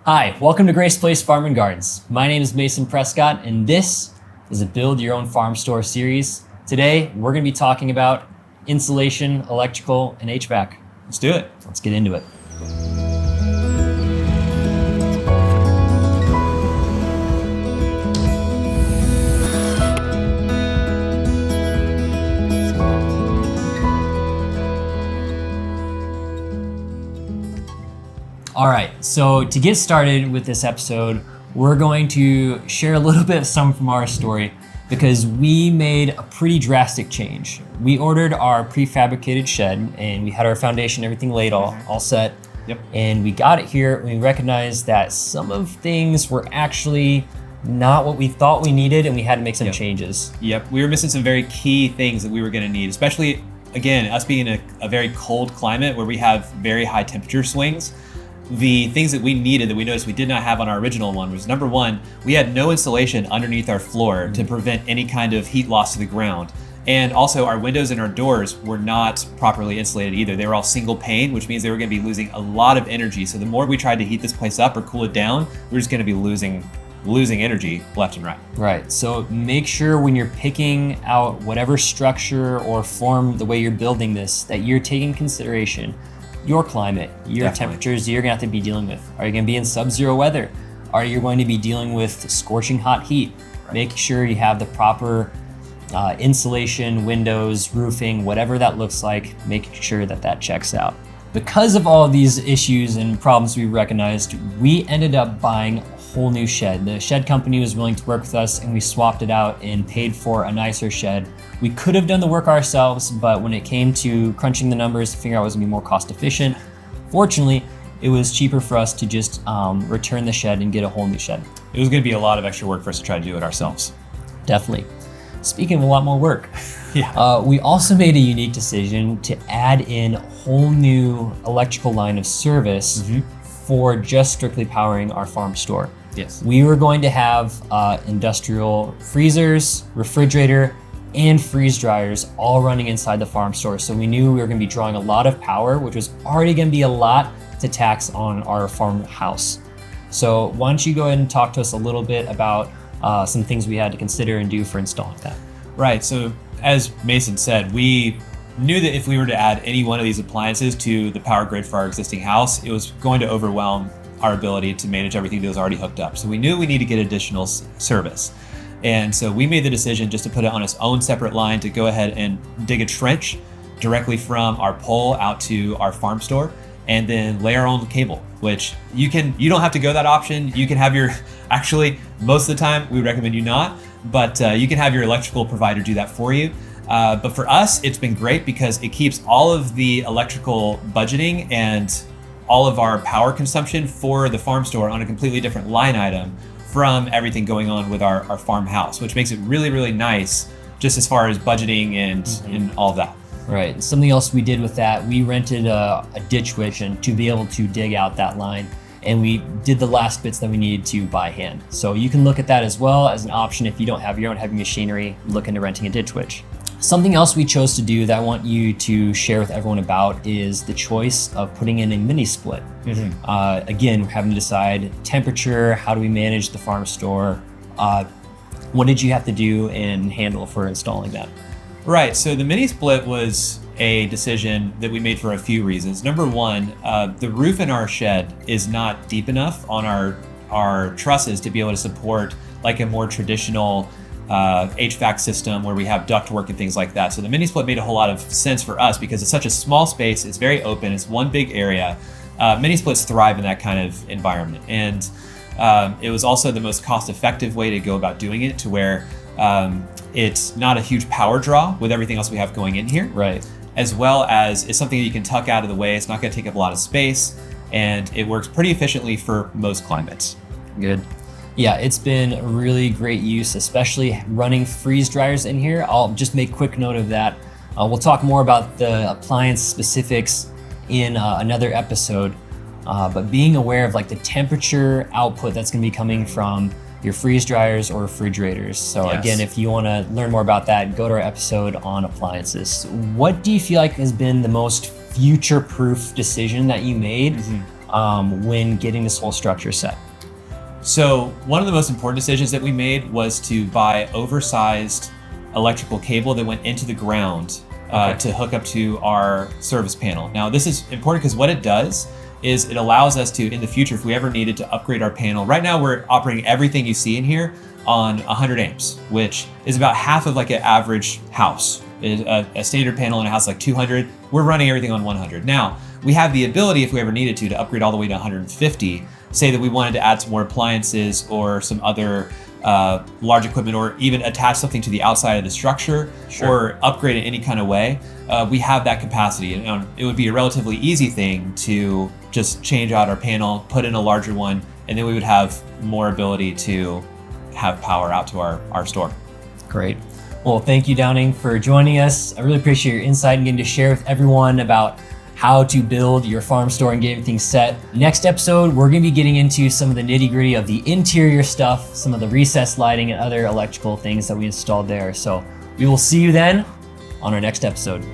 Hi, welcome to Grace Place Farm and Gardens. My name is Mason Prescott, and this is a Build Your Own Farm Store series. Today, we're going to be talking about insulation, electrical, and HVAC. Let's do it. Let's get into it. All right, so to get started with this episode, we're going to share a little bit of some from our story because we made a pretty drastic change. We ordered our prefabricated shed and we had our foundation, everything laid all set. Yep. And we got it here and we recognized that some of things were actually not what we thought we needed and we had to make some changes. Yep, we were missing some very key things that we were gonna need, especially, again, us being in a very cold climate where we have very high temperature swings. The things that we needed that we noticed we did not have on our original one was, number one, we had no insulation underneath our floor to prevent any kind of heat loss to the ground. And also our windows and our doors were not properly insulated either. They were all single pane, which means they were gonna be losing a lot of energy. So the more we tried to heat this place up or cool it down, we're just gonna be losing energy left and right. Right, so make sure when you're picking out whatever structure or form the way you're building this, that you're taking consideration your climate, your temperatures you're gonna have to be dealing with. Are you gonna be in sub-zero weather? Are you going to be dealing with scorching hot heat? Right. Make sure you have the proper insulation, windows, roofing, whatever that looks like, make sure that that checks out. Because of all of these issues and problems we recognized, we ended up buying a whole new shed. The shed company was willing to work with us and we swapped it out and paid for a nicer shed. We could have done the work ourselves, but when it came to crunching the numbers to figure out what was gonna be more cost efficient, fortunately, it was cheaper for us to just return the shed and get a whole new shed. It was gonna be a lot of extra work for us to try to do it ourselves. Definitely. Speaking of a lot more work, yeah. We also made a unique decision to add in a whole new electrical line of service for just strictly powering our farm store. Yes. We were going to have industrial freezers, refrigerator, and freeze dryers all running inside the farm store. So we knew we were gonna be drawing a lot of power, which was already gonna be a lot to tax on our farmhouse. So why don't you go ahead and talk to us a little bit about some things we had to consider and do for installing that. Right, so as Mason said, we knew that if we were to add any one of these appliances to the power grid for our existing house, it was going to overwhelm our ability to manage everything that was already hooked up. So we knew we needed to get additional service. And so we made the decision just to put it on its own separate line to go ahead and dig a trench directly from our pole out to our farm store and then lay our own cable, which you don't have to go that option. You can have actually, most of the time we recommend you not, but you can have your electrical provider do that for you. But for us, it's been great because it keeps all of the electrical budgeting and all of our power consumption for the farm store on a completely different line item from everything going on with our farmhouse, which makes it really, really nice just as far as budgeting and all of that. Right, something else we did with that, we rented a ditch witch to be able to dig out that line, and we did the last bits that we needed to by hand. So you can look at that as well as an option if you don't have your own heavy machinery, look into renting a ditch witch. Something else we chose to do that I want you to share with everyone about is the choice of putting in a mini split. Again, we're having to decide temperature, how do we manage the farm store, what did you have to do and handle for installing that? Right, so the mini split was a decision that we made for a few reasons. Number one, the roof in our shed is not deep enough on our trusses to be able to support like a more traditional HVAC system where we have ductwork and things like that. So the mini split made a whole lot of sense for us because it's such a small space, it's very open, it's one big area. Mini splits thrive in that kind of environment. And it was also the most cost-effective way to go about doing it to where it's not a huge power draw with everything else we have going in here. Right. As well as it's something that you can tuck out of the way. It's not gonna take up a lot of space and it works pretty efficiently for most climates. Good. Yeah, it's been a really great use, especially running freeze dryers in here. I'll just make quick note of that. We'll talk more about the appliance specifics in another episode, but being aware of like the temperature output that's gonna be coming from your freeze dryers or refrigerators. So again, if you wanna learn more about that, go to our episode on appliances. What do you feel like has been the most future-proof decision that you made when getting this whole structure set? So one of the most important decisions that we made was to buy oversized electrical cable that went into the ground to hook up to our service panel. Now this is important because what it does is it allows us to, in the future, if we ever needed to upgrade our panel, right now we're operating everything you see in here on 100 amps, which is about half of like an average house. A standard panel in a house like 200, we're running everything on 100. Now, we have the ability, if we ever needed to upgrade all the way to 150, say that we wanted to add some more appliances or some other large equipment, or even attach something to the outside of the structure, or upgrade in any kind of way, we have that capacity. And it would be a relatively easy thing to just change out our panel, put in a larger one, and then we would have more ability to have power out to our store. Great. Well, thank you, Downing, for joining us. I really appreciate your insight and getting to share with everyone about how to build your farm store and get everything set. Next episode, we're going to be getting into some of the nitty-gritty of the interior stuff, some of the recessed lighting and other electrical things that we installed there. So we will see you then on our next episode.